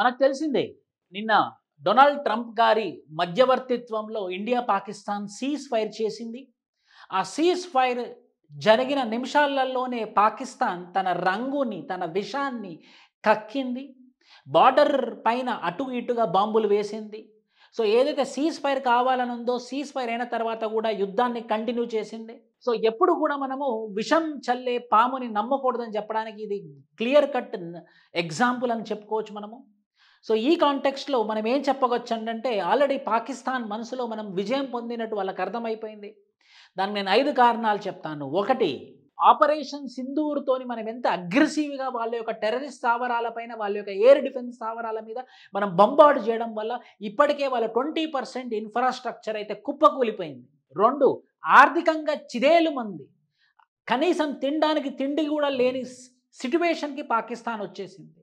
మనకు తెలిసిందే నిన్న డొనాల్డ్ ట్రంప్ గారి మధ్యవర్తిత్వంలో ఇండియా పాకిస్తాన్ సీజ్ ఫైర్ చేసింది. ఆ సీజ్ ఫైర్ జరిగిన నిమిషాలలోనే పాకిస్తాన్ తన రంగుని, తన విషాన్ని కక్కింది. బార్డర్ పైన అటు ఇటుగా బాంబులు వేసింది. సో ఏదైతే సీజ్ ఫైర్ కావాలని ఉందో సీజ్ ఫైర్ అయిన తర్వాత కూడా యుద్ధాన్ని కంటిన్యూ చేసింది. సో ఎప్పుడు కూడా మనము విషం చల్లే పాముని నమ్మకూడదని చెప్పడానికి ఇది క్లియర్ కట్ ఎగ్జాంపుల్ అని చెప్పుకోవచ్చు మనము. సో ఈ కాంటెక్స్ట్‌లో మనం ఏం చెప్పవచ్చు అంటే ఆల్రెడీ పాకిస్తాన్ మనసులో మనం విజయం పొందినట్టు వాళ్ళకి అర్థమైపోయింది. దానికి నేను 5 కారణాలు చెప్తాను. 1, ఆపరేషన్ సింధూర్‌తోని మనం ఎంత అగ్రెసివ్‌గా వాళ్ళ యొక్క టెర్రరిస్ట్ స్థావరాలపైన, వాళ్ళ యొక్క ఎయిర్ డిఫెన్స్ స్థావరాల మీద మనం బంబార్డ్ చేయడం వల్ల ఇప్పటికే వాళ్ళ 20% ఇన్‌ఫ్రాస్ట్రక్చర్ అయితే కుప్పకూలిపోయింది. 2, ఆర్థికంగా చిదేలుమంది. కనీసం తినడానికి తిండి కూడా లేని సిట్యుయేషన్‌కి పాకిస్తాన్ వచ్చేసింది.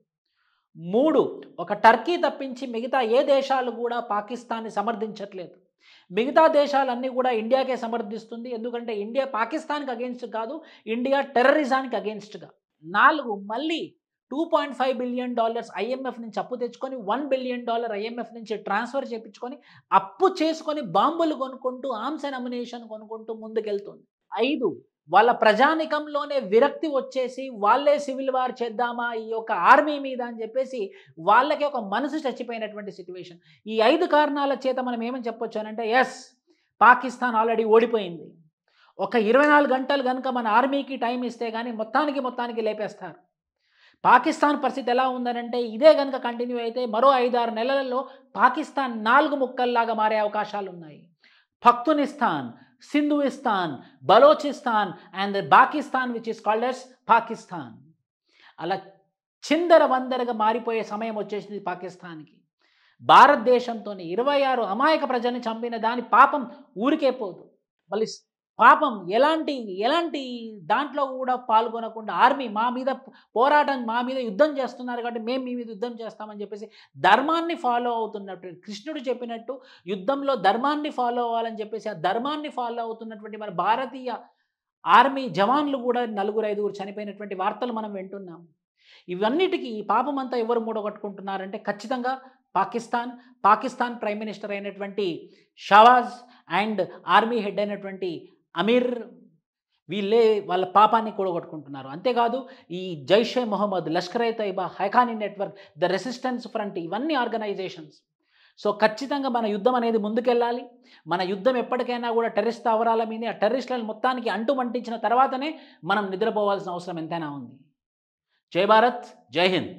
3, ఒక టర్కీ తప్పించి మిగతా ఏ దేశాలు కూడా పాకిస్తాన్‌ని సమర్థించట్లేదు. మిగతా దేశాలన్నీ కూడా ఇండియాకే సమర్థిస్తుంది. ఎందుకంటే ఇండియా పాకిస్తాన్‌కి అగెయిన్స్ట్ కాదు, ఇండియా టెర్రరిజానికి అగెయిన్స్ట్‌గా. 4, మళ్ళీ $2.5 బిలియన్ ఐఎంఎఫ్ నుంచి అప్పు తెచ్చుకొని $1 బిలియన్ ఐఎంఎఫ్ నుంచి ట్రాన్స్ఫర్ చేపించుకొని అప్పు చేసుకొని బాంబులు కొనుక్కుంటూ, ఆర్మ్స్ అండ్ అమ్యునిషన్ కొనుక్కుంటూ ముందుకెళ్తుంది. 5, వాళ్ళ ప్రజానికంలోనే విరక్తి వచ్చేసి వాళ్ళే సివిల్ వార్ చేద్దామా ఈ యొక్క ఆర్మీ మీద అని చెప్పేసి వాళ్ళకి ఒక మనసు చచ్చిపోయినటువంటి సిట్యుయేషన్. ఈ 5 కారణాల చేత మనం ఏమని చెప్పొచ్చు అనంటే పాకిస్తాన్ ఆల్రెడీ ఓడిపోయింది. ఒక 24 గంటలు గనుక మన ఆర్మీకి టైం ఇస్తే గానీ మొత్తానికి లేపేస్తారు. పాకిస్తాన్ పరిస్థితి ఎలా ఉందనంటే ఇదే గనుక కంటిన్యూ అయితే మరో 5-6 నెలలలో పాకిస్తాన్ 4 ముక్కల్లాగా మారే అవకాశాలున్నాయి. Pakhtunistan, Sindhuistan, Balochistan and Pakistan which is called as Pakistan. అలా చిందరవందరగా మారిపోయే సమయం వచ్చేసింది పాకిస్తాన్‌కి. భారతదేశంతోని 26 అమాయక ప్రజల్ని చంపిన దాని పాపం ఊరికే పోదు. మళ్ళీ పాపం ఎలాంటి దాంట్లో కూడా పాల్గొనకుండా ఆర్మీ మా మీద పోరాటం, మా మీద యుద్ధం చేస్తున్నారు కాబట్టి మేము మీ మీద యుద్ధం చేస్తామని చెప్పేసి ధర్మాన్ని ఫాలో అవుతున్నట్టు కృష్ణుడు చెప్పినట్టు యుద్ధంలో ధర్మాన్ని ఫాలో అవ్వాలని చెప్పేసి ఆ ధర్మాన్ని ఫాలో అవుతున్నటువంటి మన భారతీయ ఆర్మీ జవాన్లు కూడా 4-5 చనిపోయినటువంటి వార్తలు మనం వింటున్నాం. ఇవన్నిటికీ ఈ పాపమంతా ఎవరు మూడగట్టుకుంటున్నారంటే ఖచ్చితంగా పాకిస్తాన్ ప్రైమ్ మినిస్టర్ అయినటువంటి షహబాజ్ అండ్ ఆర్మీ హెడ్ అయినటువంటి అమీర్ వీళ్ళే వాళ్ళ పాపాన్ని కూడగొట్టుకుంటున్నారు. అంతేకాదు ఈ Jaish Mohammed, Lashkar e Taiba, Haqqani network, the resistance front ఇవన్నీ ఆర్గనైజేషన్స్. సో ఖచ్చితంగా మన యుద్ధం అనేది ముందుకెళ్ళాలి. మన యుద్ధం ఎప్పటికైనా కూడా టెర్రరిస్ట్ స్థావరాల మీద, ఆ టెర్రరిస్టులను మొత్తానికి అంటుమంటించిన తర్వాతనే మనం నిద్రపోవాల్సిన అవసరం ఎంతైనా ఉంది. జై భారత్, జై హింద్.